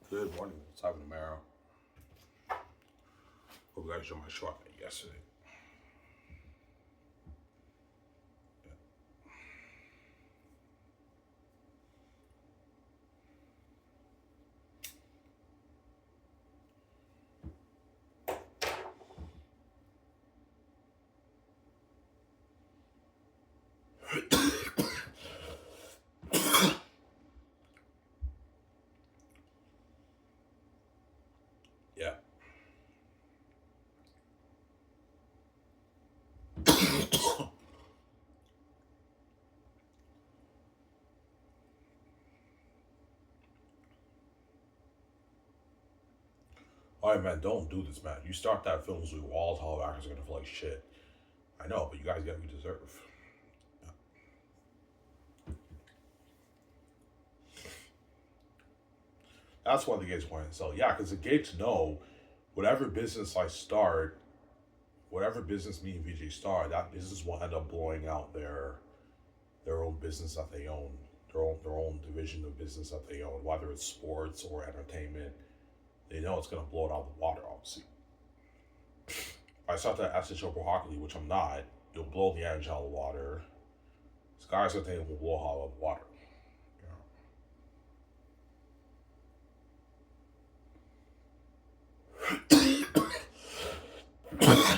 Good morning. It's Ivan tomorrow. Hope you guys enjoyed my show yesterday. Yeah. All right, man. Don't do this, man. You start that films with all Hollywood actors are gonna feel like shit. I know, but you guys get what you deserve. That's why the gates want to sell. Yeah, because the gates know whatever business I start, whatever business me and VJ start, that business will end up blowing out their own business that they own, their own division of business that they own, whether it's sports or entertainment. They know it's gonna blow it out of the water, obviously. If I start that SHO Pro Hockey League, which I'm not, you'll blow the NHL out of the water. Sky's Entertainment will blow out of the water.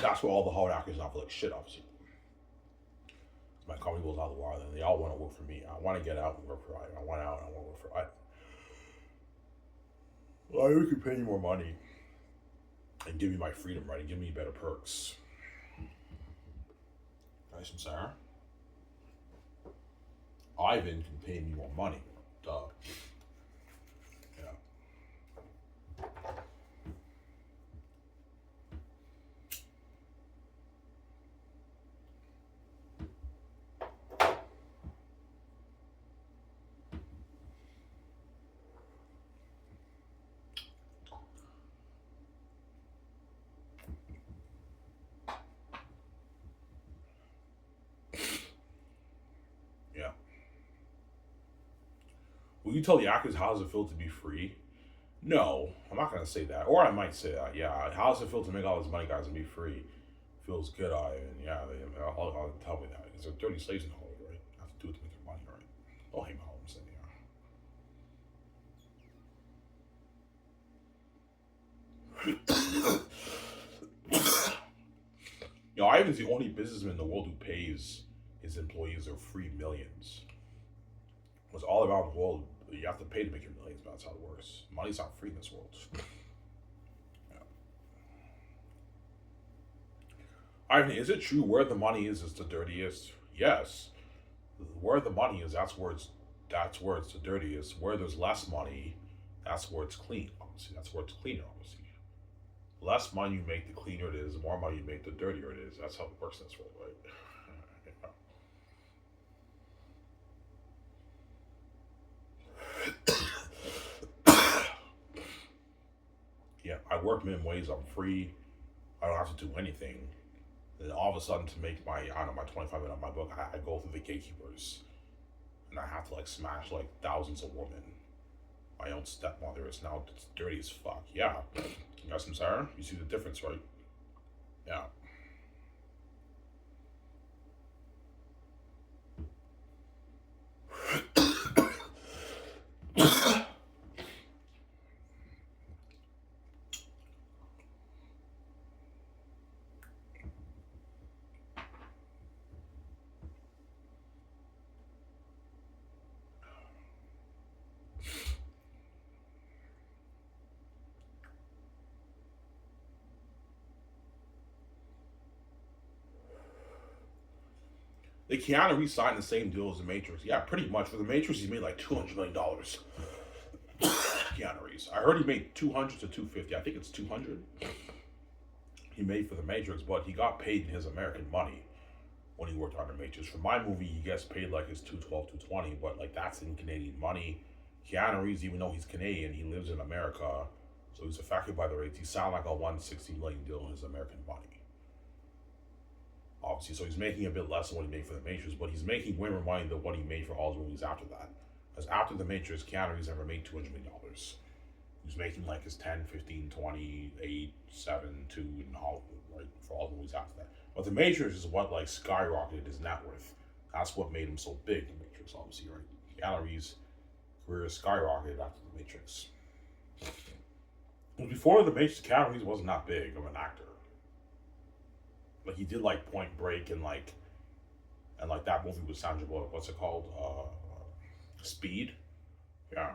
That's why all the hard actors not feel like shit, obviously. My company goes out of the water, then they all want to work for me. I want to get out and work for I want out and I want to work for I. Well, I can pay you more money and give me my freedom, right? And give me better perks. Nice and Sarah. Ivan can pay me more money. Duh. Yeah. Yeah. Will you tell the actors how does it feel to be free? No, I'm not gonna say that. Or I might say that. Yeah. How does it feel to make all this money, guys, and be free? Feels good, and yeah, I'll tell me that because they're dirty slaves in Hollywood, right? Have to do it to make their money, right? Don't hate my homes, yeah. Ivan's the only businessman in the world who pays his employees their free millions. It's all around the world. You have to pay to make your millions, but that's how it works. Money's not free in this world. Yeah. Ivan, is it true where the money is the dirtiest? Yes. Where the money is, that's where it's the dirtiest. Where there's less money, that's where it's clean. Obviously, that's where it's cleaner. Obviously, less money you make, the cleaner it is. The more money you make, the dirtier it is. That's how it works in this world, right? Yeah, I work minimum wage. I'm free. I don't have to do anything. And then all of a sudden, to make my 25 minute on my book, I go through the gatekeepers, and I have to like smash like thousands of women. My own stepmother is now dirty as fuck. Yeah, you got some Sarah. You see the difference, right? Yeah. They Keanu Reeves signed the same deal as the Matrix. Yeah, pretty much. For the Matrix, he made like $200 million. Keanu Reeves. I heard he made 200 to 250. I think it's 200. He made for the Matrix, but he got paid in his American money when he worked on the Matrix. For my movie, he gets paid like his 212, 220, but like that's in Canadian money. Keanu Reeves, even though he's Canadian, he lives in America, so he's affected by the rates. He sound like a 160 million deal in his American money. Obviously, so he's making a bit less than what he made for the Matrix, but he's making way more money than what he made for all his movies after that. Because after the Matrix, Keanu Reeves never made $200 million. He's making like his 10, 15, 20, 8, 7, 2, and all, right, for all the movies after that. But the Matrix is what like skyrocketed his net worth. That's what made him so big, the Matrix, obviously, right? Keanu Reeves' career skyrocketed after the Matrix. Before the Matrix, Keanu Reeves wasn't that big of an actor. Like he did like Point Break and like that movie with Sandra Bullock. What's it called? Speed. Yeah.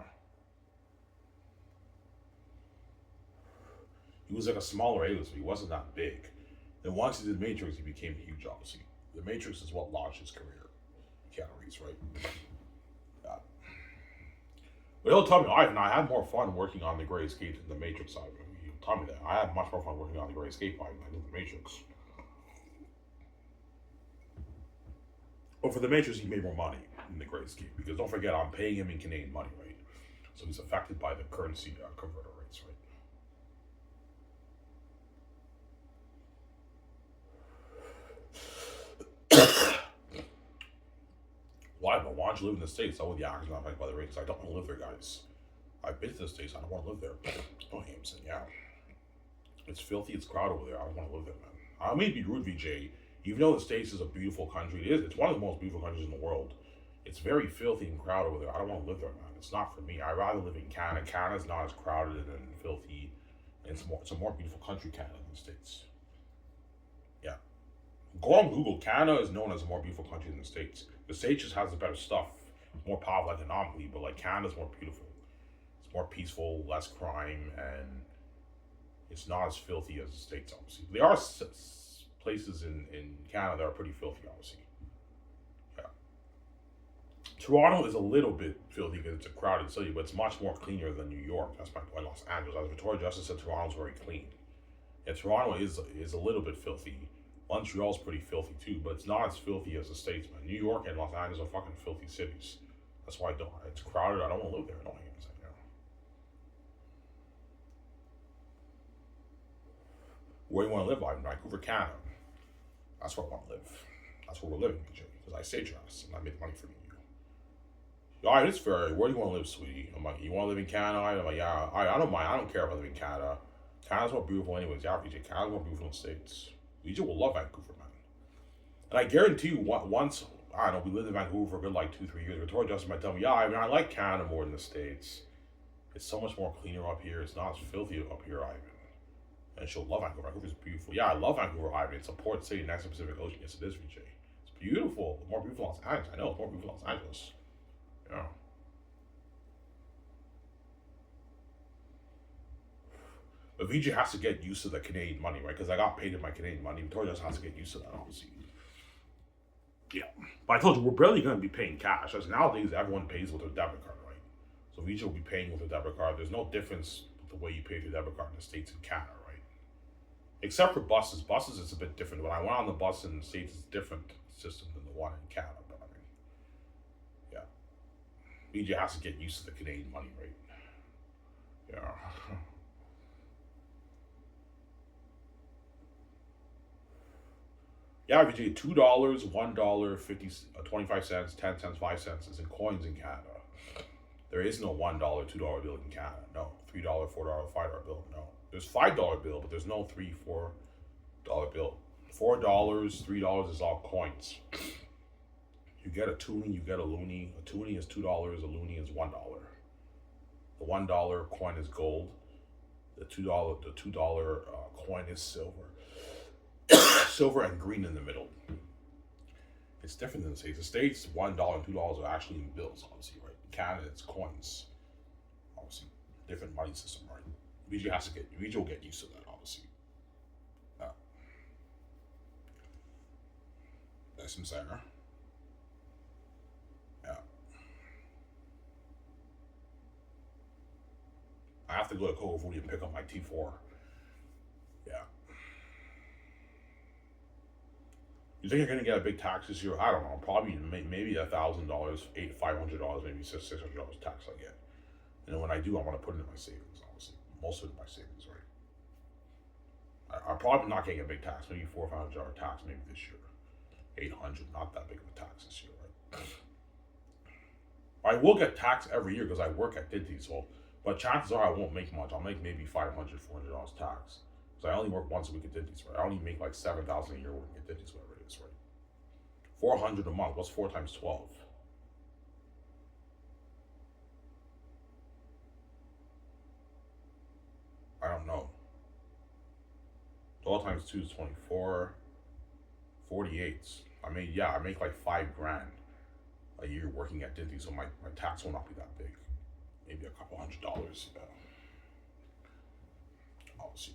He was like a smaller A-list, but he wasn't that big. Then once he did Matrix, he became huge, obviously. The Matrix is what launched his career. Keanu Reeves, right? Yeah. But he'll tell me, I had more fun working on The Great Escape than The Matrix. He'll tell me that. I had much more fun working on The Great Escape than I did The Matrix. But for The Matrix, he made more money than The Great Escape. Because don't forget, I'm paying him in Canadian money, right? So he's affected by the currency converter rates, right? Why? But why don't you live in the States? Oh, the actors not affected by the rates. I don't want to live there, guys. I've been to the States. I don't want to live there. Oh, Hampson, yeah. It's filthy. It's crowded over there. I don't want to live there, man. I may be rude, VJ. Even though the States is a beautiful country, it is. It's one of the most beautiful countries in the world. It's very filthy and crowded over there. I don't want to live there, man. It's not for me. I'd rather live in Canada. Canada's not as crowded and filthy. It's a more beautiful country, Canada, than the States. Yeah. Go on Google. Canada is known as a more beautiful country than the States. The States just has the better stuff, more powerful economically, but like Canada's more beautiful. It's more peaceful, less crime, and it's not as filthy as the States, obviously. There are places in Canada that are pretty filthy, obviously. Yeah. Toronto is a little bit filthy because it's a crowded city, but it's much more cleaner than New York. That's my point. Los Angeles. As Victoria Justice said, Toronto's very clean. And Toronto is a little bit filthy. Montreal's pretty filthy too, but it's not as filthy as the States, man. New York and Los Angeles are fucking filthy cities. That's why I don't. It's crowded. I don't want to live there. I don't hate it. You know. Where do you want to live? Like Vancouver, Canada. That's where I want to live. That's where we're living, BJ. Because I saved your ass and I made money for you. All right, it's fair. Where do you want to live, sweetie? I'm like, you want to live in Canada? I'm like, yeah. I don't mind. I don't care if I live in Canada. Canada's more beautiful, anyways. Yeah, BJ. Canada's more beautiful than the States. BJ will love Vancouver, man. And I guarantee you, once, I don't know, we lived in Vancouver for a good like 2-3 years. Victoria Justice might tell me, yeah, I mean, I like Canada more than the States. It's so much more cleaner up here. It's not as filthy up here, Ivan. And she'll love Vancouver. Vancouver's beautiful. Yeah, I love Vancouver, Ivan. It's a port city next to the Pacific Ocean. Yes, it is, VJ. It's beautiful. More beautiful than Los Angeles. I know, it's more beautiful than Los Angeles. Yeah. But VJ has to get used to the Canadian money, right? Because I got paid in my Canadian money. Victoria just has to get used to that, obviously. Yeah. But I told you, we're barely going to be paying cash. Because nowadays, everyone pays with their debit card, right? So VJ will be paying with a debit card. There's no difference with the way you pay with your debit card in the States and Canada, right? Except for buses. Buses, it's a bit different. When I went on the bus in the States, it's a different system than the one in Canada. But I mean, yeah. VJ has to get used to the Canadian money, right? Yeah. Yeah, if you do $2, $1, 50, 25 cents, 10 cents, 5 cents is in coins in Canada. There is no $1, $2 bill in Canada. No. $3, $4, $5 bill. No. There's $5 bill, but there's no $3, $4 bill. $4, $3 is all coins. You get a toonie, you get a loonie. A toonie is $2, a loonie is $1. The $1 coin is gold. The $2 coin is silver. Silver and green in the middle. It's different than the States. The States, $1 and $2 are actually in bills, obviously, right? In Canada, it's coins. Obviously, different money system, right? VJ will get used to that, obviously. That's insane, huh? Yeah. I have to go to Coco Foodie and pick up my T4. Yeah. You think you're gonna get a big tax this year? I don't know. Probably maybe $1,000, $500, maybe $600 tax I get. And then when I do, I want to put it in my savings. Obviously, most of it in my savings, right? I'm probably not getting a big tax. Maybe $400 or $500 tax maybe this year. $800, not that big of a tax this year, right? I will get taxed every year because I work at Dinty, so But chances are I won't make much. I'll make maybe $500, $400 tax. Because I only work once a week at Disney's, right? I only make like 7,000 a year working at Disney's, whatever it is, right? 400 a month. What's 4 times 12? I don't know. 12 times 2 is 24. 48. I make like $5,000 a year working at Disney, so my tax will not be that big. Maybe a couple $100. I'll see.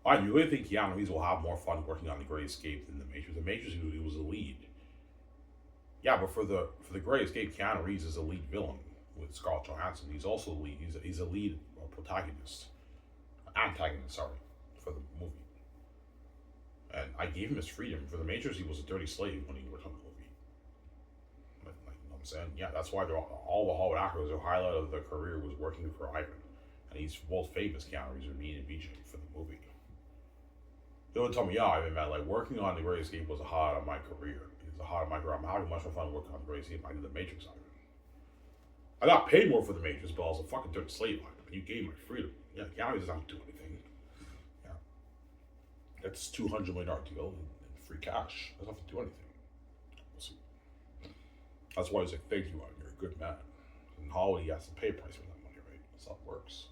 I really think Keanu Reeves will have more fun working on The Great Escape than The Matrix. The Matrix, he was a lead. Yeah, but for the Great Escape, Keanu Reeves is a lead villain with Scarlett Johansson. He's also a lead. He's a lead protagonist, antagonist. Sorry, for the movie. And I gave him his freedom. For The Matrix, he was a dirty slave when he worked on the movie. Like, you know what I'm saying? Yeah, that's why all the Hollywood actors, the highlight of their career was working for Ivan. And he's both famous, Keanu Reeves, and me and BJ for the movie. They would tell me, yeah, Ivan, man, like working on The Great Escape was a highlight of my career. It's a highlight of my career. I'm having much more fun working on The Great Escape than I did The Matrix, Ivan. I got paid more for The Matrix, but I was a fucking dirty slave, Ivan. You gave me my freedom. Yeah, Keanu Reeves doesn't have to do anything. Yeah. That's $200 million deal and free cash. Doesn't have to do anything. We'll see. That's why he's like, thank you, Ivan. You're a good man. In Hollywood, he has to pay a price for that money, right? That's how it works.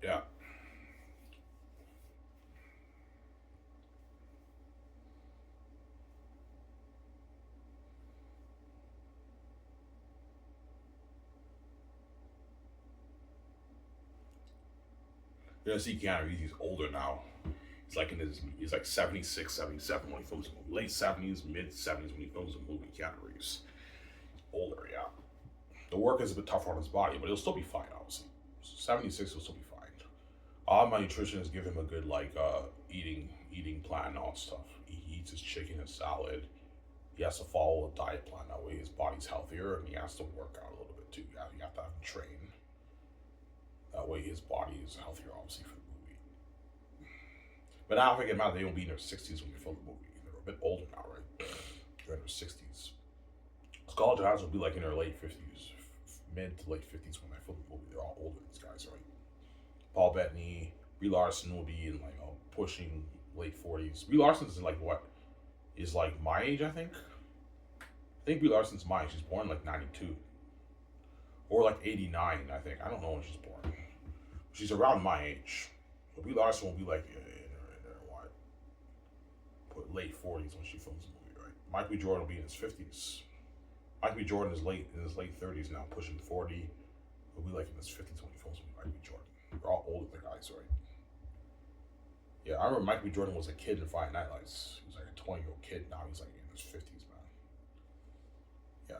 Yeah. You're gonna see Keanu Reeves, he's older now. He's like 76, 77 when he films a movie. Late 70s, mid 70s when he films a movie, Keanu Reeves. Older, yeah. The work is a bit tougher on his body, but he'll still be fine, obviously. 76 will still be fine. All my nutritionists give him a good eating plan and all that stuff. He eats his chicken and salad. He has to follow a diet plan, that way his body's healthier, and he has to work out a little bit too. You have to have him train. That way his body is healthier, obviously, for the movie. But now, if I get mad, they won't be in their 60s when you film the movie. They're a bit older now, right? They're in their 60s. Scarlett Johansson will be like in her late 50s, mid to late 50s when I film the movie. They're all older, these guys, right? Paul Bettany, Brie Larson will be in pushing late 40s. Brie Larson's in is like my age, I think. I think Brie Larson's my age. She's born like 92. Or like 89, I think. I don't know when she's born. She's around my age. So Brie Larson will be like in her what? Put late 40s when she films the movie, right? Michael B. Jordan will be in his 50s. Michael B. Jordan is in his late 30s now, pushing 40. He'll be like in his 50s when he films Michael B. Jordan. They're all older guys, right? Yeah, I remember Michael B. Jordan was a kid in Friday Night Lights. He was like a 20-year-old kid. Now he's like in his 50s, man. Yeah.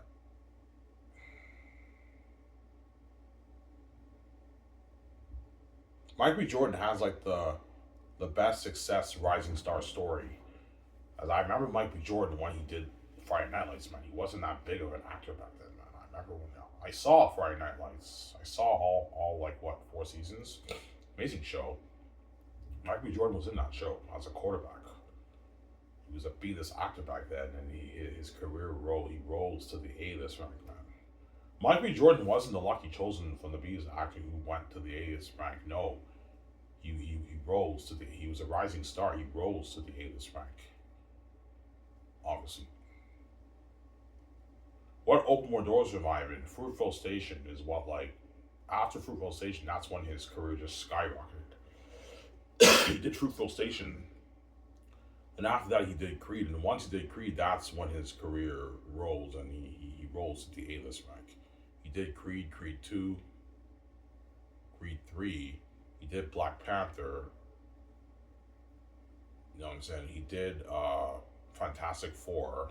Michael B. Jordan has like the best success rising star story. As I remember Michael B. Jordan when he did Friday Night Lights, man, he wasn't that big of an actor back then, man. I remember when I saw Friday Night Lights. I saw all like what, 4 seasons? Amazing show. Michael B. Jordan was in that show as a quarterback. He was a B-list actor back then, and his career he rolls to the A-list rank, man. Michael B. Jordan wasn't the lucky chosen from the B-list actor who went to the A-list rank. No, he rose to the. He was a rising star. He rose to the A-list rank. Obviously, what opened more doors for him in Fruitvale Station is what, like, after Fruitvale Station, that's when his career just skyrocketed. He did Fruitvale Station, and after that he did Creed, and once he did Creed, that's when his career rose, and he rose to the A-list rank. He did Creed, Creed 2, Creed 3, he did Black Panther, you know what I'm saying, he did Fantastic Four,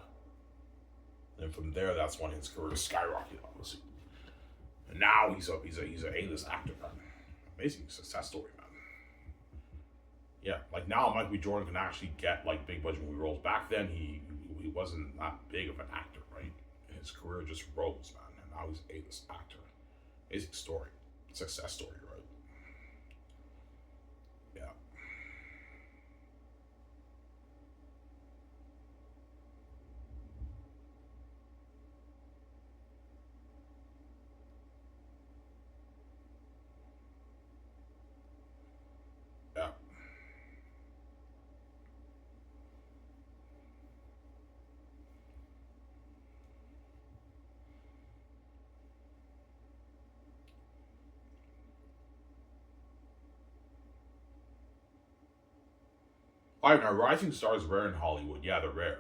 and from there, that's when his career skyrocketed, obviously. And now he's a A-list actor, man. Amazing success story, man. Yeah, like now Michael B. Jordan can actually get like big budget movie roles. Back then he wasn't that big of an actor, right? His career just rose, man, and now he's an A-list actor. Amazing story, success story, right? Yeah. Yeah. All right, now rising stars are rare in Hollywood. Yeah, they're rare.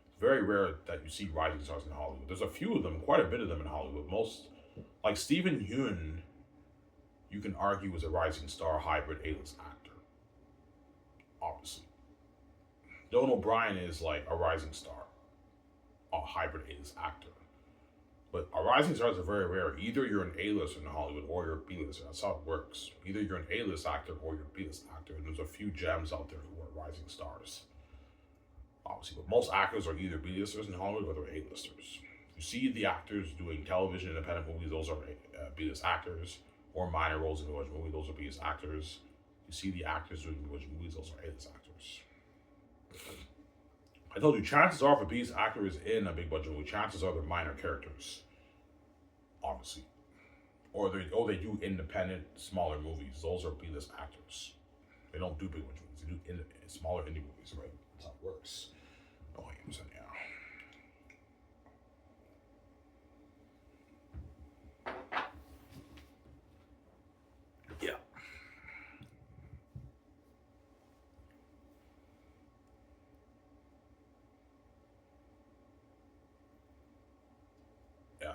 It's very rare that you see rising stars in Hollywood. There's a few of them, quite a bit of them in Hollywood. Most, like Stephen Yeun, you can argue was a rising star hybrid A-list actor. Obviously, Dylan O'Brien is like a rising star, a hybrid A-list actor. But a rising stars are very rare. Either you're an A-lister in Hollywood or you're a B-lister. That's how it works. Either you're an A-list actor or you're a B-list actor. And there's a few gems out there who are rising stars. Obviously, but most actors are either B-listers in Hollywood or they're A-listers. You see the actors doing television, independent movies, those are B-list actors. Or minor roles in a movie, those are B-list actors. You see the actors doing movies, those are A-list actors. I told you, chances are if a B-list actor is in a big budget movie, chances are they're minor characters. Obviously. Or they do independent, smaller movies. Those are B-list actors. They don't do big budget movies. They do smaller indie movies, right? That's how it works. Oh, I'm saying, yeah. Yeah. Yeah.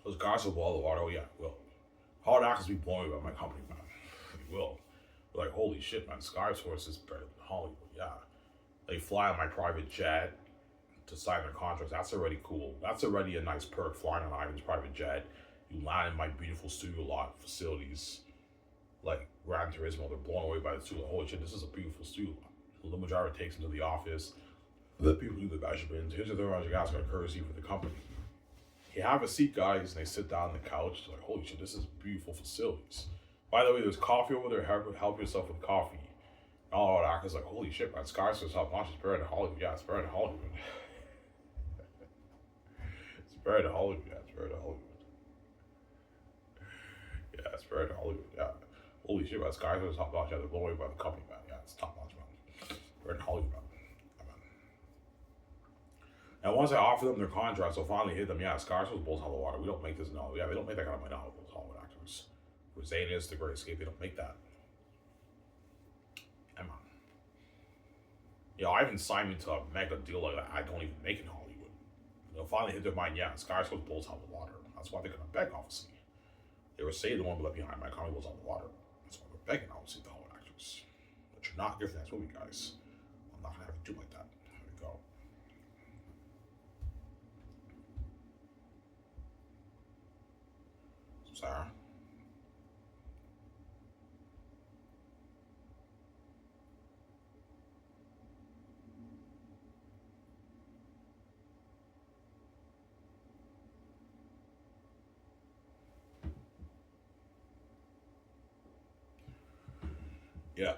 Those guys will blow the water. Oh, yeah, will. Hard actors be blown away by my company, man. They will. They're like, holy shit, man. Skiv SOURCE is better than Hollywood. Yeah. They fly on my private jet to sign their contracts. That's already cool. That's already a nice perk, flying on Ivan's private jet. You land in my beautiful studio lot facilities, like Gran Turismo. They're blown away by the studio. Holy shit, this is a beautiful studio lot. The limo driver takes them to the office. The people do the measurements. Here's the third round, you guys got a courtesy for the company. You have a seat, guys, and they sit down on the couch. They're like, holy shit, this is beautiful facilities. By the way, there's coffee over there. Help yourself with coffee. And all our actors like, holy shit, man, Skiv SOURCE top notch. It's better than Hollywood. Yeah, it's better than Hollywood. It's better than Hollywood. Yeah, it's better than Hollywood. Yeah, it's better than Hollywood. Yeah. Holy shit, man, Skiv SOURCE top notch. Yeah, they're blown away by the company, man. Yeah, it's top notch, man. Better than Hollywood, man. And once I offer them their contracts, I'll finally hit them. Yeah, Skiv SOURCE blows out of the water. We don't make this now. Yeah, they don't make that kind of money out of those Hollywood actors. For Zane is The Great Escape, they don't make that. Come on. You know, I haven't signed me to a mega deal like that. I don't even make in Hollywood. They'll finally hit their mind. Yeah, Skiv SOURCE blows out of the water. That's why they're gonna beg, obviously. They were saying the one we left behind. My company blows out of the water. That's why we're begging, obviously, the Hollywood actors. But should not give that movie, guys. I'm not gonna have to do like that. There we go. Sarah. Yeah.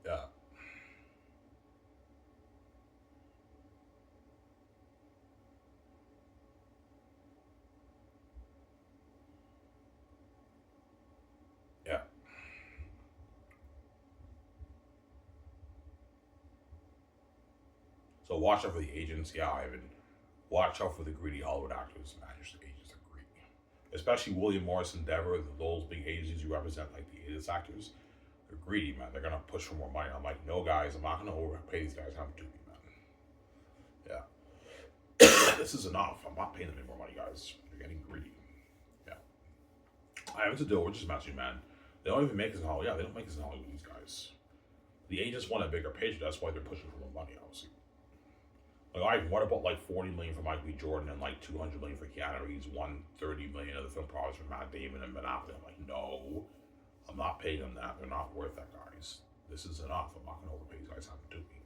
Yeah. Yeah. So watch out for the agents. Yeah, Ivan. Watch out for the greedy Hollywood actors. Man, your agents are greedy. Especially William Morris Endeavor, those big agencies you represent, like the A-list actors. They're greedy, man. They're gonna push for more money. I'm like, no, guys, I'm not gonna overpay these guys. Have to do me, man. Yeah, this is enough. I'm not paying them any more money, guys. They're getting greedy. Yeah, I have to do. We're just messing, man. They don't even make us in Hollywood. Yeah, they don't make us in Hollywood. These guys. The agents want a bigger paycheck. That's why they're pushing for more money, obviously. Like, what about like 40 million for Michael B. Jordan and like 200 million for Keanu Reeves, 130 million of the film profits for Matt Damon and Ben Affleck? I'm like, no, I'm not paying them that. They're not worth that, guys. This is enough. I'm not going to overpay these guys. Have to do me.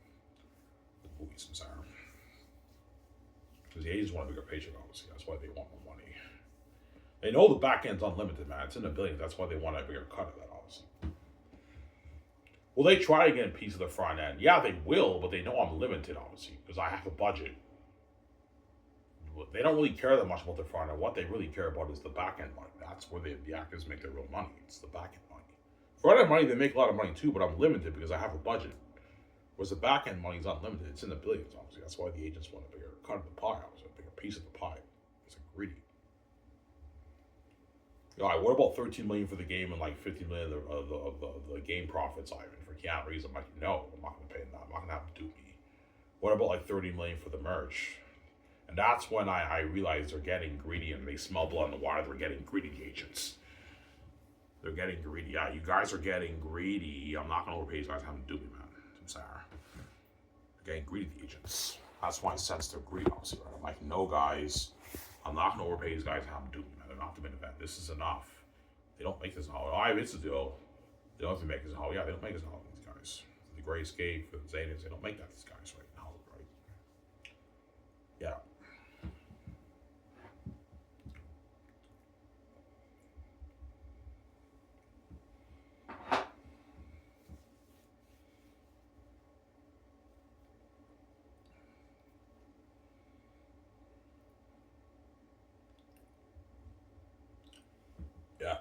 The movies, I'm sorry. Because the agents want a bigger paycheck, obviously. That's why they want more money. They know the back end's unlimited, man. It's in the billions. That's why they want a bigger cut of that, obviously. Will they try to get a piece of the front end? Yeah, they will, but they know I'm limited, obviously, because I have a budget. They don't really care that much about the front end. What they really care about is the back end money. That's where the actors make their real money. It's the back end money. Front end money, they make a lot of money too, but I'm limited because I have a budget. Whereas the back end money is unlimited. It's in the billions, obviously. That's why the agents want a bigger cut of the pie, obviously, a bigger piece of the pie. It's greedy. All right, what about 13 million for the game and like 50 million of the game profits, Ivan, for Keanu Reeves? I'm like, no, I'm not going to pay them that. I'm not going to have to do me. What about like 30 million for the merch? And that's when I realized they're getting greedy and they smell blood in the water. They're getting greedy, the agents. They're getting greedy. Yeah, you guys are getting greedy. I'm not going to overpay you guys. Having to do me, man. I'm sorry. They're getting greedy, the agents. That's why I sense they're greedy, obviously. Right? I'm like, no, guys. I'm not going to overpay these guys. Having to do me, man. They're not the main event. This is enough. They don't make this in Hollywood. I it's a deal. They don't even make this in Hollywood. Yeah, they don't make this in Hollywood, these guys. The Gray Escape, the Zaynians, they don't make that, these guys, right? In Hollywood, right? Yeah. Yeah.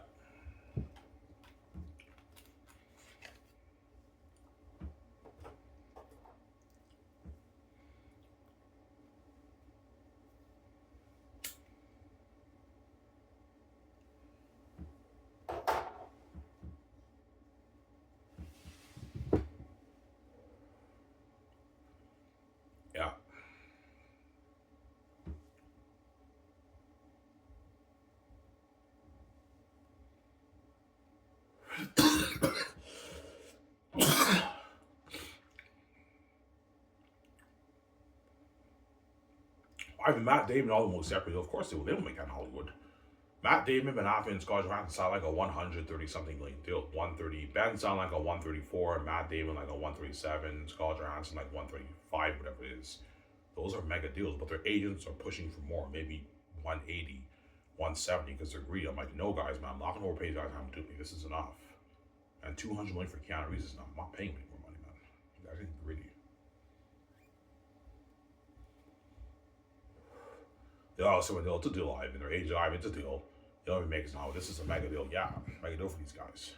Yeah. I've Matt Damon all the most separately. Of course they will. They don't make that in Hollywood. Matt Damon, Ben Affleck, and Scarlett Johansson sound like a 130 something million deal. 130. Ben sound like a 134. Matt Damon like a 137. Scarlett Johansson like 135, whatever it is. Those are mega deals, but their agents are pushing for more, maybe 180, 170 because they're greedy. I'm like, no, guys, man, I'm not gonna overpay you guys. I'm doing this is enough. And 200 million for Keanu Reeves is not. I'm not paying any more money, man. You guys are greedy. Oh, so it's a deal, Ivan. Their age, Ivan, it's a deal. They'll even make it now. This is a mega deal. Yeah, mega deal for these guys.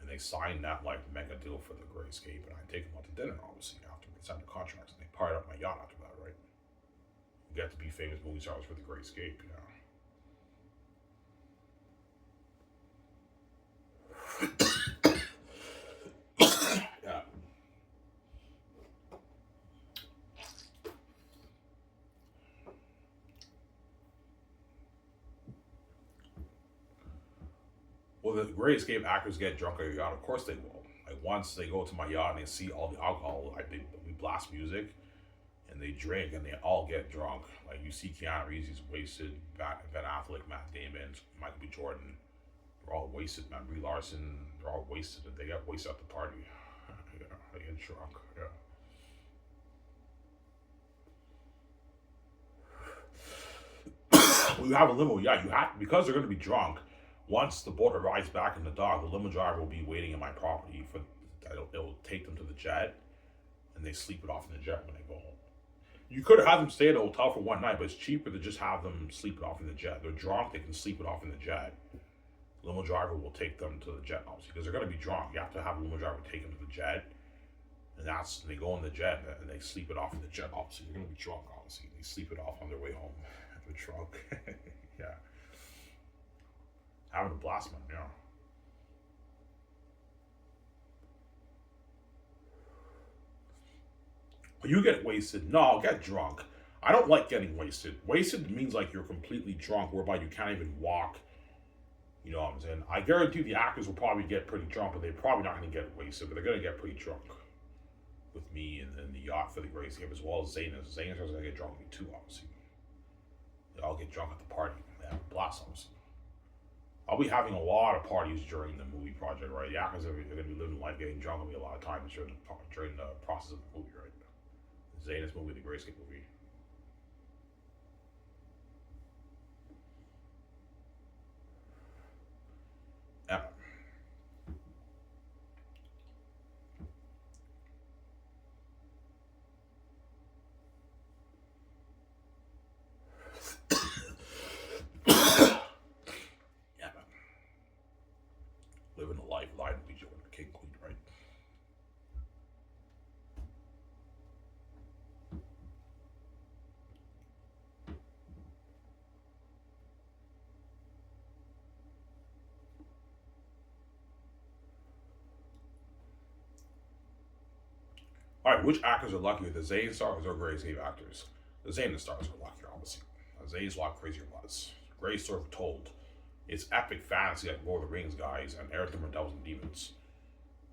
And they signed that like mega deal for the Great Escape, and I take them out to dinner, obviously, after we signed the contracts, and they pirate up my yacht after that, right? You get to be famous movie stars for the Great Escape, yeah. Yeah. Well, the Great Escape actors get drunk at your yacht. Of course they will. Like once they go to my yacht and they see all the alcohol, we blast music, and they drink and they all get drunk. Like you see Keanu Reeves, he's wasted. Ben Affleck, Matt Damon, Michael B. Jordan, they're all wasted. Man, Brie Larson, they're all wasted. And they get wasted at the party. Yeah, they get drunk. Yeah. Well, you have a limo. Yeah, you have because they're going to be drunk. Once the boat arrives back in the dock, the limo driver will be waiting in my property for. It'll take them to the jet, and they sleep it off in the jet when they go home. You could have them stay at a hotel for one night, but it's cheaper to just have them sleep it off in the jet. They're drunk, they can sleep it off in the jet. The limo driver will take them to the jet, obviously, because they're going to be drunk. You have to have a limo driver take them to the jet, and they go in the jet and they sleep it off in the jet. Obviously, they're going to be drunk. Obviously, they sleep it off on their way home. They're drunk. Yeah, having a blast, man. Yeah. You get wasted. No, I'll get drunk. I don't like getting wasted. Wasted means like you're completely drunk, whereby you can't even walk. You know what I'm saying? I guarantee the actors will probably get pretty drunk, but they're probably not going to get wasted. But they're going to get pretty drunk with me and the yacht for the Great Escape, as well as Zaynus. Zaynus is going to get drunk with me too, obviously. They all get drunk at the party. They have a blast, obviously. I'll be having a lot of parties during the movie project, right? The actors are going to be living life, getting drunk with me a lot of times during the process of the movie, right? Zaynus movie, the Great Escape movie. Yeah. Yeah, man. Living a life, lying to be Jordan, king, queen, right? All right, which actors are luckier, the Zayn stars or Great Escape actors? The Zayn stars are luckier, obviously. Zayn's a lot crazier was. Great story told. It's epic fantasy like Lord of the Rings guys and Eric the Devils and Demons.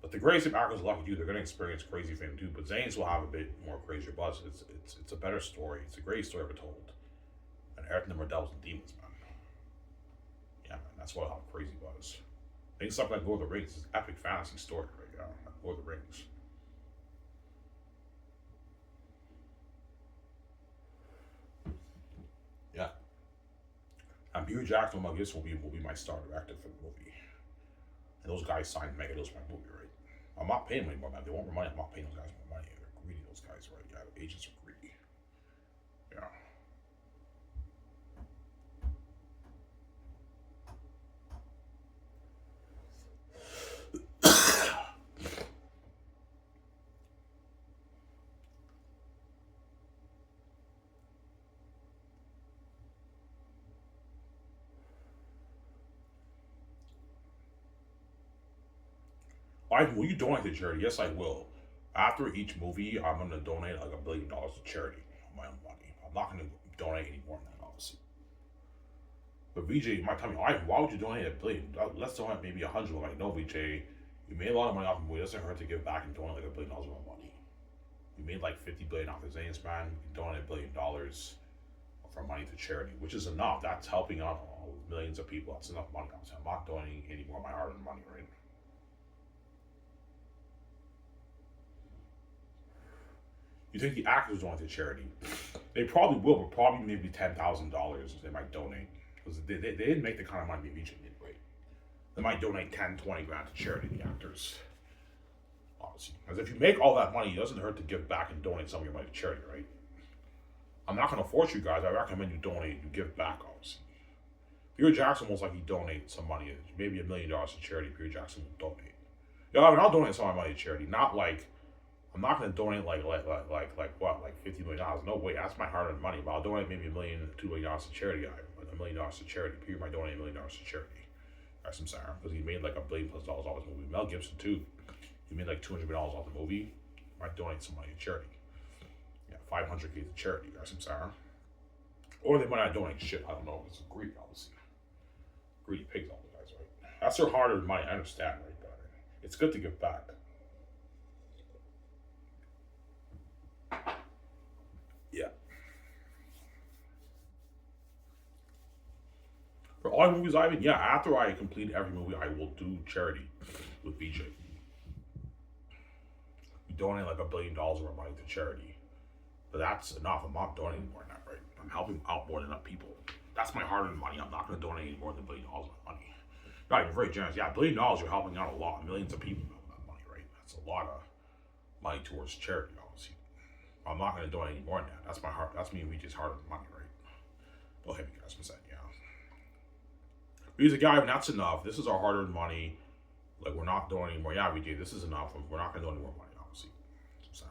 But the Great Escape actors are lucky too. They're going to experience crazy fame too. But Zayn's will have a bit more crazier buzz. It's a better story. It's a great story ever told. And Eric the Devils and Demons, man. Yeah, man, that's what how crazy buzz. Think something like Lord of the Rings is an epic fantasy story, right? Yeah, like Lord of the Rings. Yeah. And Hugh Jackson, I guess, will be my star director for the movie. And those guys signed mega deals for my movie, right? I'm not paying them anymore, man. They want more money. I'm not paying those guys more money. They're greedy, those guys, right? Yeah, the agents are greedy. Yeah. Will you donate to charity? Yes, I will. After each movie, I'm going to donate like $1 billion to charity of my own money. I'm not going to donate any more than that, obviously. But VJ might tell me, why would you donate $1 billion? Let's donate maybe 100. I'm like, no, VJ, you made a lot of money off the movie. It doesn't hurt to give back and donate like $1 billion of my money. You made like $50 billion off the Zayn's man. You can donate $1 billion. for money to charity, which is enough. That's helping out millions of people. That's enough money. I'm not donating any more of my hard-earned money, right? You think the actors donate to charity? They probably will, but probably maybe $10,000 they might donate because they didn't make the kind of money Avicii did, right? They might donate 10, 20 grand to charity. The actors, obviously, because if you make all that money, it doesn't hurt to give back and donate some of your money to charity, right? I'm not going to force you guys. I recommend you donate, you give back, obviously. Peter Jackson most likely donate some money, maybe $1 million to charity. Peter Jackson will donate. Yeah, I mean, I'll donate some of my money to charity. Not like I'm not going to donate like what, like $50 million. No way, that's my hard-earned money. But I'll donate maybe $1 million, $2 million to charity. $1 million to charity. Peter might donate $1 million to charity. That's some Sarah because he made like $1 billion+ off his movie. Mel Gibson too. He made like $200 million off the movie. Might donate some money to charity. Yeah, $500K to charity. That's some Sarah. Or they might not donate shit. I don't know. It's greedy, obviously. Greedy pigs, all the guys, right? That's their hard-earned money. I understand, right? But it's good to give back. Yeah. For all the movies I've been, yeah, after I complete every movie, I will do charity with BJ. We donate like $1 billion worth of money to charity. But that's enough. I'm not donating more than that, right? I'm helping out more than enough people. That's my hard-earned money. I'm not going to donate any more than $1 billion of money. Right, you're very generous. Yeah, $1 billion, you're helping out a lot. Millions of people with that money, right? That's a lot of money towards charity, obviously. I'm not going to donate any more than that. That's my heart. That's me and VJ's hard-earned money, right? Don't hit me, guys. I'm saying, yeah. He's a guy, and that's enough. This is our hard-earned money. Like, we're not doing any more. Yeah, VJ, this is enough. We're not going to do any more money, obviously. Sorry.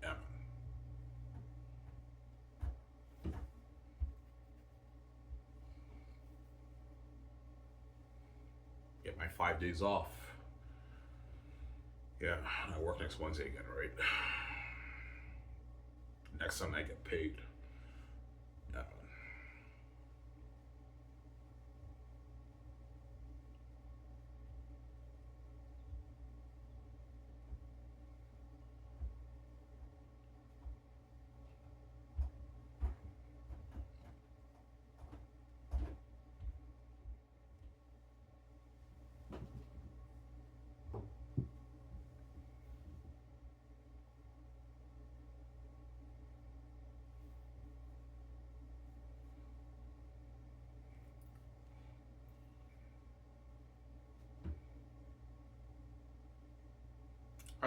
Yeah. Get my 5 days off. Yeah, I work next Wednesday again, right? Next Sunday I get paid. Yeah.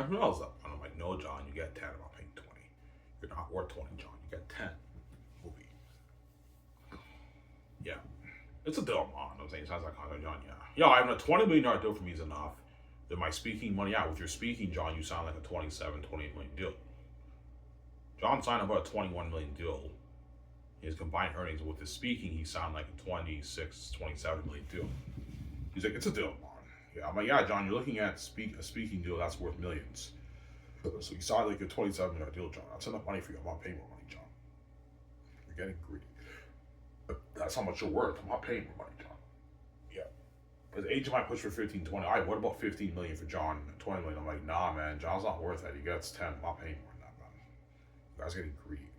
Who else up? And I'm like, no, John, you get 10. I'm not paying 20. You're not worth 20, John. You get 10. Movie. Yeah. It's a deal, man. I'm saying, it sounds like John, yeah. Yeah, I mean, a $20 million deal for me is enough. Then my speaking money, yeah, with your speaking, John, you sound like a 27, 28 million deal. John signed about a 21 million deal. His combined earnings with his speaking, he sounded like a 26, 27 million deal. He's like, it's a deal, man. Yeah, I'm like, yeah, John, you're looking at a speaking deal that's worth millions. So you signed like a $27 million deal, John. That's enough money for you. I'm not paying more money, John. You're getting greedy. But that's how much you're worth. I'm not paying more money, John. Yeah. But the agent might push for 15, 20. All right, what about 15 million for John? 20 million. I'm like, nah, man. John's not worth that. He gets 10. I'm not paying more than that, man. You guys are getting greedy.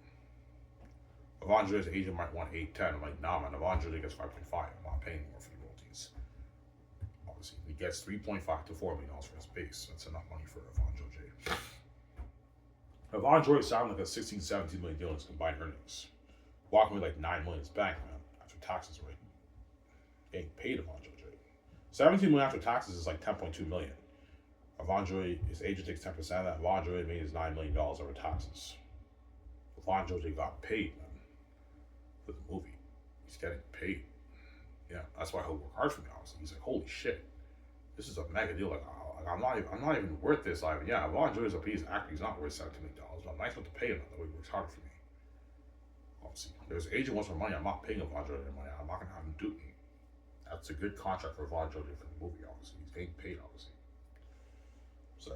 Avandre's agent might want 8, 10. I'm like, nah, man. Avandre gets 5.5. I'm not paying more for the royalties. Obviously, he gets 3.5 to $4 million for his base. That's enough money for Avandre J. Avandre sounded like a 16, 17 million deal in his combined earnings. Walking with like 9 million in his bank, man, after taxes, right? Getting paid Avandre J. 17 million after taxes is like 10.2 million. Avandre, his agent takes 10% of that. Avandre made his $9 million over taxes. Avandre J got paid, man. For the movie. He's getting paid. Yeah, that's why he'll work hard for me, honestly. He's like, holy shit. This is a mega deal. Like I'm not even worth this. Like, yeah, Avandre is a piece actor. He's not worth $17 million. But I'm nice enough to pay him that way. He works harder for me. Obviously. There's an agent wants more money. I'm not paying Avandre any money. I'm not gonna have him do it. That's a good contract for Avandre for the movie, obviously. He's getting paid, obviously. So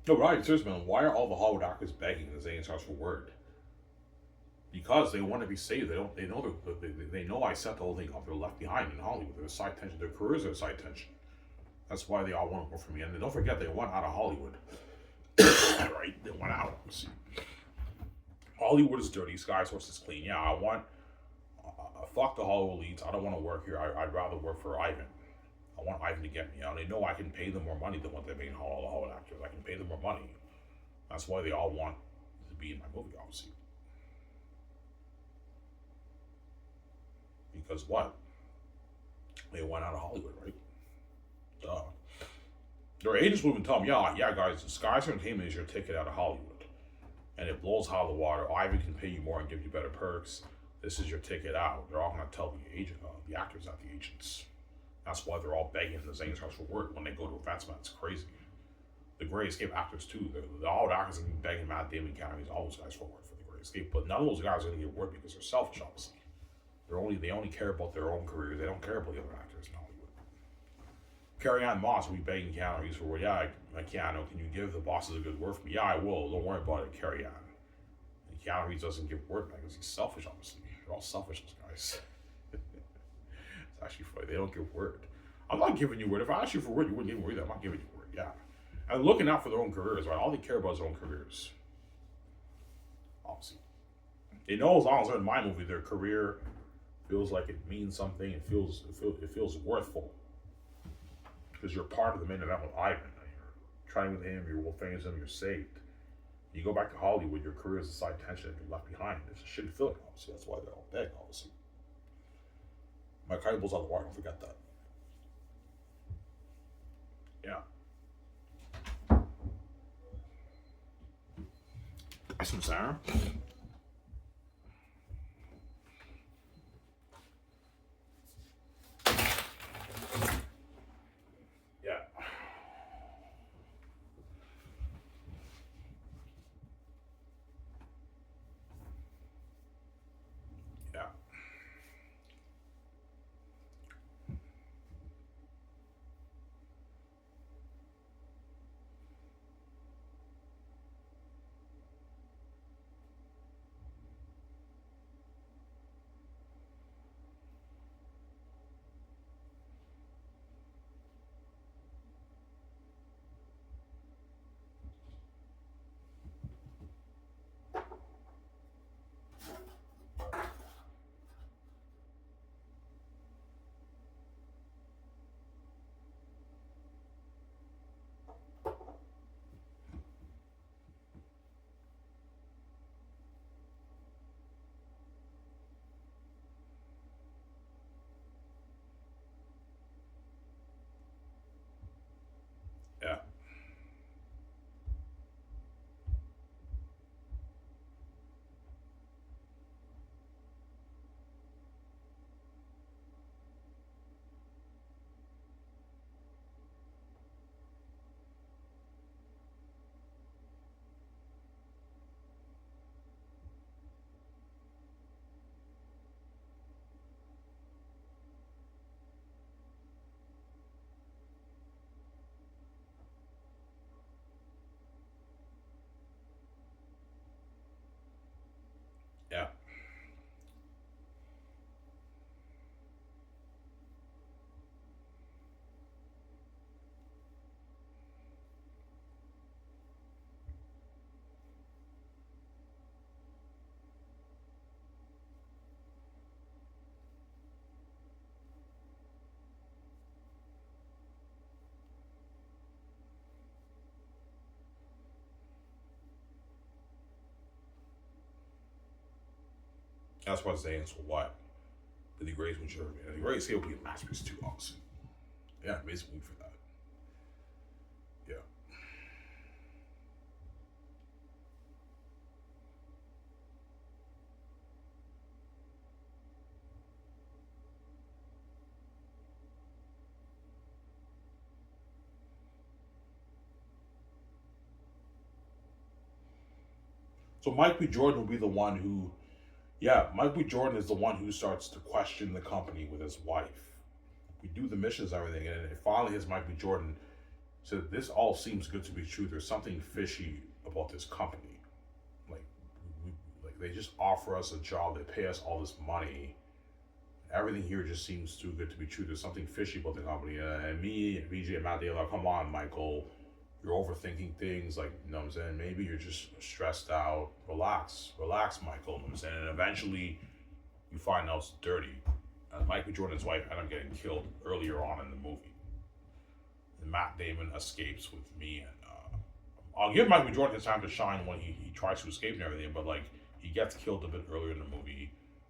No, right, seriously, man. Why are all the Hollywood actors begging the Zayn stars for word? Because they want to be saved. They don't. They know they know I set the whole thing up. They're left behind in Hollywood. They're side tension. Their careers are side tension. That's why they all want more from me. And don't forget, they went out of Hollywood. Right? They went out. See, Hollywood is dirty. Sky Source is clean. Yeah, I want. Fuck the Hollywood leads. I don't want to work here. I'd rather work for Ivan. I want Ivan to get me out. They know I can pay them more money than what they're paying all the Hollywood actors. I can pay them more money. That's why they all want to be in my movie, obviously. Because what? They went out of Hollywood, right? Duh. Their agents would even tell them, yeah, guys, Skies Entertainment is your ticket out of Hollywood. And it blows out of the water. Ivan can pay you more and give you better perks. This is your ticket out. They're all going to tell the actors, not the agents. That's why they're all begging the Zayn stars for work when they go to events, man. It's crazy. The Great Escape actors, too. All the actors are begging Matt Damon, Cameron, all those guys for work for the Great Escape. But none of those guys are going to get work because they're selfish, obviously. They only care about their own careers. They don't care about the other actors in Hollywood. Carrie Ann Moss will be begging Keanu Reeves for, Keanu, can you give the bosses a good word for me? Yeah, I will. Don't worry about it, Carrie Ann. And Keanu Reeves doesn't give word back because he's selfish, obviously. They're all selfish, those guys. It's actually funny. They don't give word. I'm not giving you word. If I asked you for word, you wouldn't give me word. I'm not giving you word. Yeah. And looking out for their own careers, right? All they care about is their own careers. Obviously. They know as long as they're in my movie, their career feels like it means something. It feels worthful. Because you're part of the main event with Ivan. You're trying with him, you're Wolf Fans him, you're saved. You go back to Hollywood, your career is a side tension and you're left behind. It's a shitty feeling, obviously. That's why they're all beg, obviously. My Kaibol's on the wire, don't forget that. Yeah. Got some Sarah. Yeah. Yeah. That's what I'm saying. So what? But the Greatest would sure, man. The Greatest will be a masterpiece too, obviously. Yeah, basically for that. Yeah. So Mike B. Jordan will be the one who, yeah, Mike B. Jordan is the one who starts to question the company with his wife. We do the missions and everything, and it finally is Mike B. Jordan So this all seems good to be true. There's something fishy about this company. Like, like they just offer us a job. They pay us all this money. Everything here just seems too good to be true. There's something fishy about the company. And me, and VJ, and Matt, they're like, come on, Michael. You're overthinking things. Like, you know what I'm saying? Maybe you're just stressed out. Relax. Relax, Michael. You know what I'm saying? And eventually, you find out it's dirty. Michael Jordan's wife ended up getting killed earlier on in the movie. And Matt Damon escapes with me. And I'll give Michael Jordan his time to shine when he tries to escape and everything. But, like, he gets killed a bit earlier in the movie.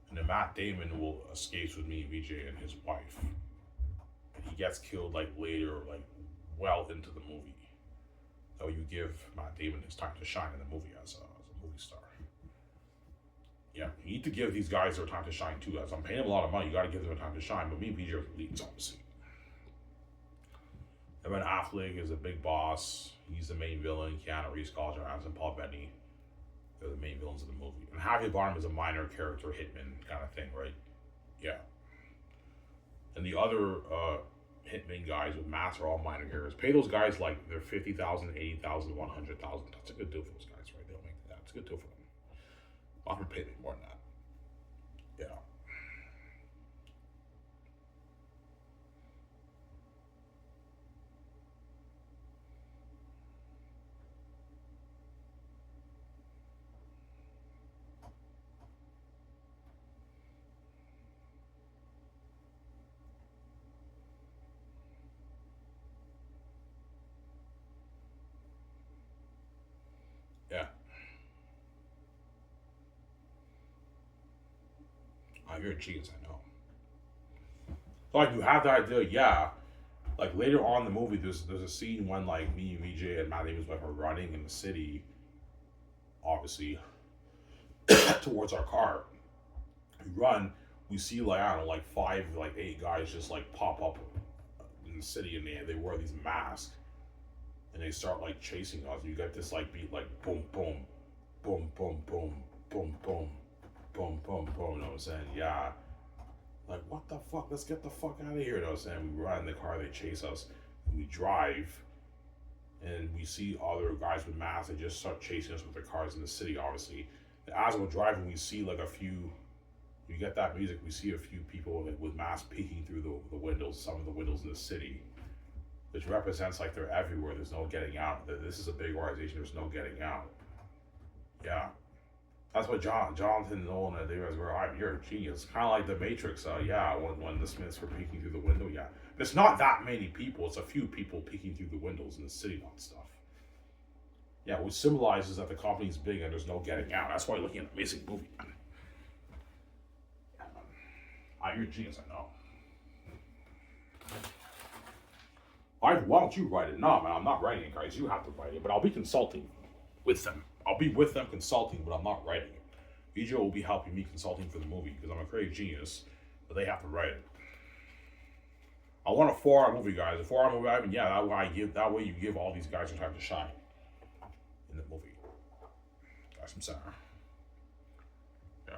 And then Matt Damon will escape with me, VJ, and his wife. And he gets killed, like, later, like, well into the movie. So you give Matt Damon his time to shine in the movie as a movie star. Yeah, you need to give these guys their time to shine too. As I'm paying them a lot of money, you got to give them a time to shine. But me and VJ are the leads, obviously. And then Affleck is a big boss. He's the main villain. Keanu Reeves, Scarlett Johansson, Paul Bettany. They're the main villains of the movie. And Javier Bardem is a minor character, hitman kind of thing, right? Yeah. And the other hitman guys with masks are all minor characters. Pay those guys like they're $50,000, $80,000, $100,000. That's a good deal for those guys, right? They don't make that. It's a good deal for them. I'm gonna pay me more than that. Yeah. Yeah. Oh, you're a genius, I know. So, like, you have the idea, yeah. Like, later on in the movie, there's a scene when, like, me and VJ and Matt Damon's wife are running in the city, obviously, towards our car. We run, we see, like, I don't know, like, 5, like, 8 guys just, like, pop up in the city, and they wear these masks, and they start, like, chasing us. You get this, like, beat, like, boom, boom, boom, boom, boom, boom, boom, boom, boom, boom, you know what I'm saying? Yeah. Like, what the fuck? Let's get the fuck out of here, you know what I'm saying? We run in the car, they chase us, and we drive, and we see other guys with masks. They just start chasing us with their cars in the city, obviously. And as we're driving, we see, like, a few, you get that music, we see a few people with masks peeking through the windows, some of the windows in the city, which represents, like, they're everywhere. There's no getting out. This is a big organization. There's no getting out. Yeah. That's what Jonathan Nolan and David were. You're a genius. Kind of like the Matrix. Yeah, when the Smiths were peeking through the window. Yeah, but it's not that many people. It's a few people peeking through the windows in the city and stuff. Yeah, which symbolizes that the company's big and there's no getting out. That's why you're looking at an amazing movie. You're a genius. I know. Why don't you write it? No, man, I'm not writing it, guys. You have to write it, but I'll be consulting with them. I'll be with them consulting, but I'm not writing it. VJ will be helping me consulting for the movie because I'm a creative genius, but they have to write it. I want a 4-hour movie, guys. A 4-hour movie. I mean, yeah, that way you give all these guys their time to shine in the movie. That's what I'm saying. Yeah.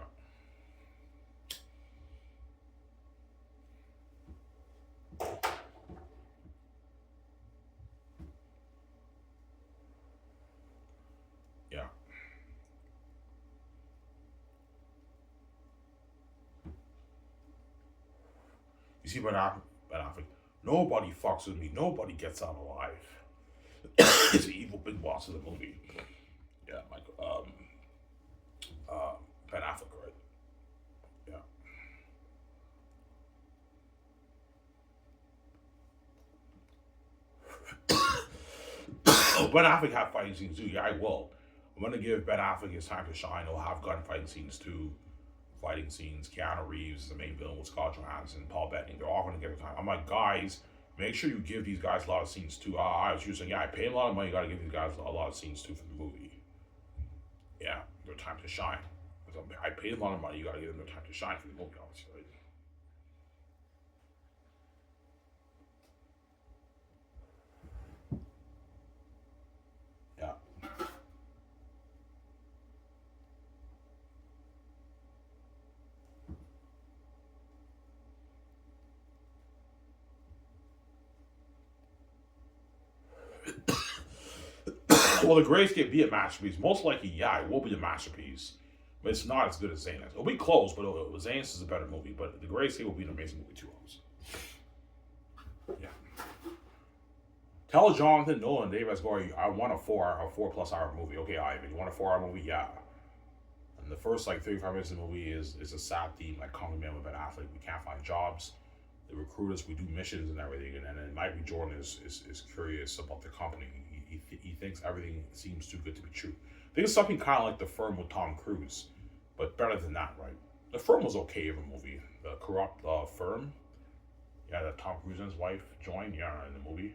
Yeah. You see, Ben Affleck, nobody fucks with me. Nobody gets out alive. He's the evil big boss of the movie. Yeah, Michael. Ben Affleck, right? Yeah. Ben Affleck have fighting scenes too. Yeah, I will. I'm gonna give Ben Affleck his time to shine. He'll have gunfighting scenes too. Fighting scenes. Keanu Reeves, the main villain, with Scarlett Johansson, Paul Bettany. They're all gonna get a time. I'm like, guys, make sure you give these guys a lot of scenes too. I was using, yeah, I pay a lot of money. You gotta give these guys a lot of scenes too for the movie. Yeah, their time to shine. I paid a lot of money. You gotta give them their time to shine for the movie, obviously, right? Yeah. Will the Grayscape be a masterpiece? Most likely, yeah, it will be a masterpiece. But it's not as good as Zane's. It'll be close, but Zane's is a better movie. But the Grayscape will be an amazing movie too, obviously. Yeah. Tell Jonathan Nolan and Dave Asgari, I want a 4+ hour movie. Okay, Ivan, you want a 4 hour movie? Yeah. And the first like 35 minutes of the movie is a sad theme, like Common Man with Ben Affleck. We can't find jobs. They recruit us. We do missions and everything. And then Michael Jordan is curious about the company. He thinks everything seems too good to be true. I think it's something kind of like The Firm with Tom Cruise, but better than that, right? The Firm was okay of a movie. The corrupt Firm, yeah, that Tom Cruise and his wife joined, yeah, in the movie.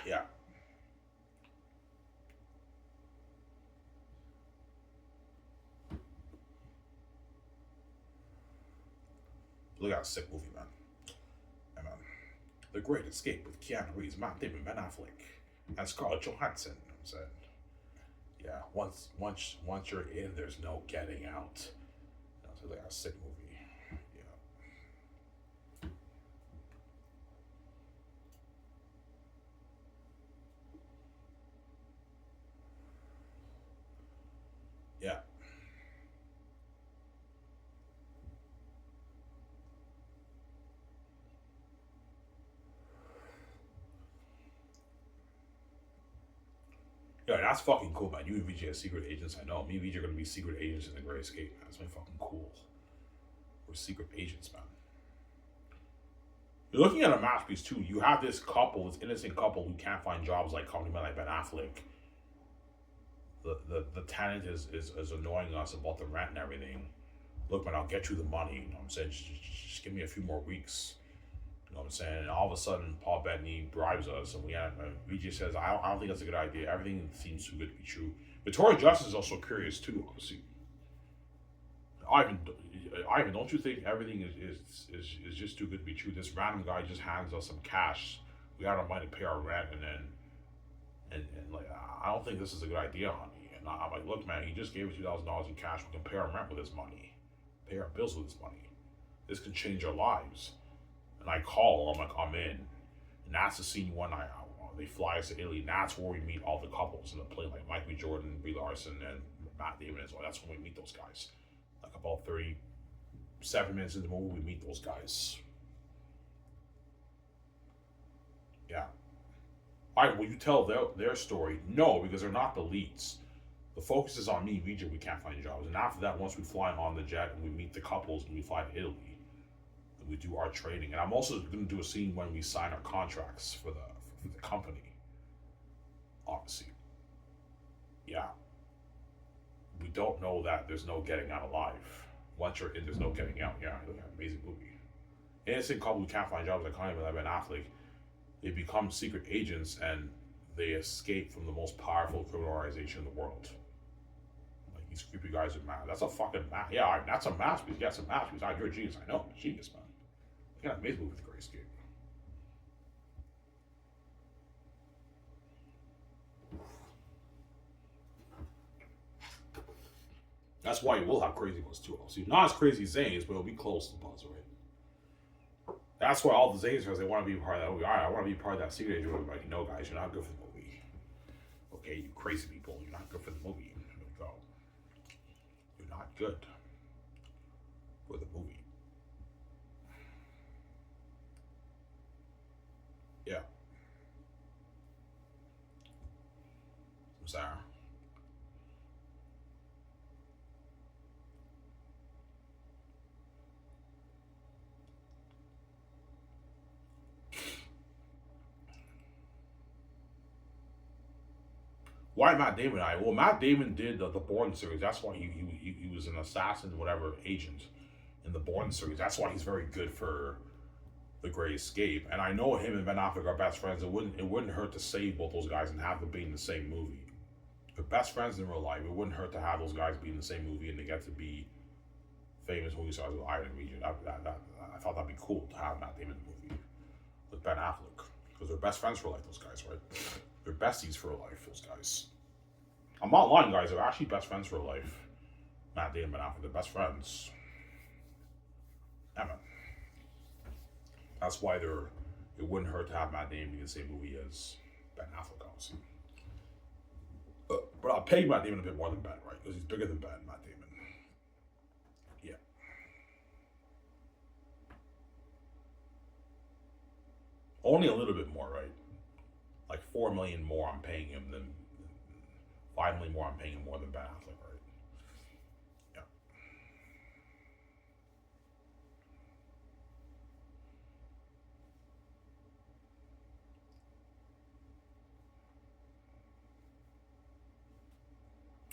Yeah. Look at a sick movie, man. And The Great Escape with Keanu Reeves, Matt Damon, Ben Affleck, and Scarlett Johansson. You know what I'm saying? Yeah, once you're in, there's no getting out. So they got a sick movie. Yeah. Yeah. Yeah, that's fucking cool, man. You and VJ are secret agents. I know. Me and VJ are gonna be secret agents in the Great Escape. That's my fucking cool. We're secret agents, man. You're looking at a masterpiece too. You have this couple, this innocent couple who can't find jobs like company man like Ben Affleck. The tenant is annoying us about the rent and everything. Look, man, I'll get you the money. You know what I'm saying? Just give me a few more weeks. You know what I'm saying? And all of a sudden, Paul Bettany bribes us, and VJ says, I don't think that's a good idea. Everything seems too good to be true. Victoria Justice is also curious too, obviously. Ivan, don't you think everything is just too good to be true? This random guy just hands us some cash. We got our money to pay our rent, and like, I don't think this is a good idea, honey. And I'm like, look, man, he just gave us $2,000 in cash. We can pay our rent with his money, pay our bills with his money. This could change our lives. And I call, I'm like, I'm in. And that's the scene when they fly us to Italy. And that's where we meet all the couples in the plane, like Mike B. Jordan, Brie Larson, and Matt Damon as well. That's when we meet those guys. Like about 37 minutes into the movie, we meet those guys. Yeah. All right, will you tell their story? No, because they're not the leads. The focus is on me, VJ. We can't find jobs. And after that, once we fly on the jet and we meet the couples and we fly to Italy, we do our training. And I'm also going to do a scene when we sign our contracts for the company. Obviously. Yeah. We don't know that there's no getting out alive. Once you're in, there's no getting out. Yeah, look at an amazing movie. Innocent couple who can't find jobs like Connie and Ben Affleck, they become secret agents and they escape from the most powerful criminal organization in the world. Like, these creepy guys are mad. That's a fucking yeah, that's a masterpiece. Yeah, it's a masterpiece. You're a genius. I know, genius, man. Look at an amazing movie with the Great Escape. That's why you will have crazy ones too. See, not as crazy as Zane's, but it'll be close to Buzz, right? That's why all the Zane's fans, they want to be part of that movie. All right, I want to be part of that secret agent movie. Like, no, guys, you're not good for the movie. Okay, you crazy people, you're not good for the movie. There we go. You're not good for the movie. Yeah. I'm sorry. Why Matt Damon? Well, Matt Damon did the Bourne series. That's why he was an assassin, whatever agent in the Bourne series. That's why he's very good for The Great Escape. And I know him and Ben Affleck are best friends. It wouldn't hurt to save both those guys and have them be in the same movie. They're best friends in real life. It wouldn't hurt to have those guys be in the same movie and they get to be famous movie stars with Iron Region. I thought that'd be cool to have Matt Damon in the movie with Ben Affleck because they're best friends for life. Those guys, right? They're besties for life. Those guys. I'm not lying, guys. They're actually best friends for life. Matt Damon and Ben Affleck, they're best friends. Yeah, man. That's why it wouldn't hurt to have Matt Damon in the same movie as Ben Affleck, obviously. But I'll pay Matt Damon a bit more than Ben, right? Because he's bigger than Ben, Matt Damon. Yeah. Only a little bit more, right? Like 4 million more I'm paying him than 5 million more I'm paying him more than Ben Affleck, right? Yeah.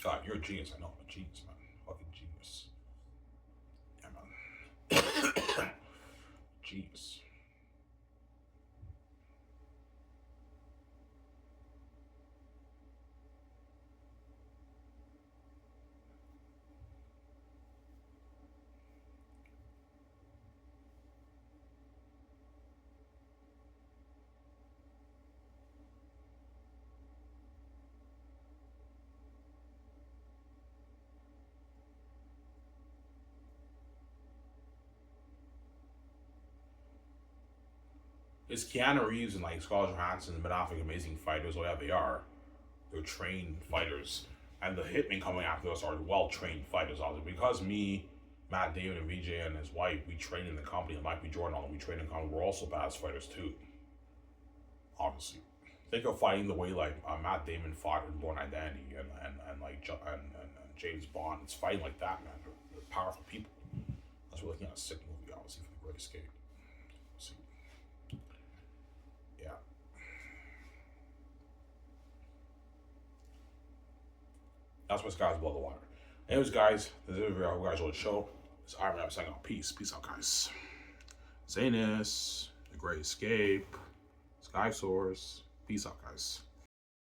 God, you're a genius. I know I'm a genius, man. Fucking genius. Yeah, man. Genius. It's Keanu Reeves and like Scarlett Johansson and Ben Affleck amazing fighters, whatever they are. They're trained fighters. And the hitmen coming after us are well trained fighters, obviously. Because me, Matt Damon, and VJ and his wife, we train in the company, and Mike B. Jordan, we train in the company, we're also badass fighters too. Obviously. Think of fighting the way like Matt Damon fought in Born Identity and like and James Bond. It's fighting like that, man. They're powerful people. That's what we're looking at a sick movie, obviously, for the Great Escape. See. Yeah. That's what Sky's Below the Water. Anyways, guys, this is a video. I hope you guys enjoyed the show. It's Iron Man saying out. Peace. Peace out, guys. Zanus, The Great Escape, Skiv SOURCE. Peace out, guys.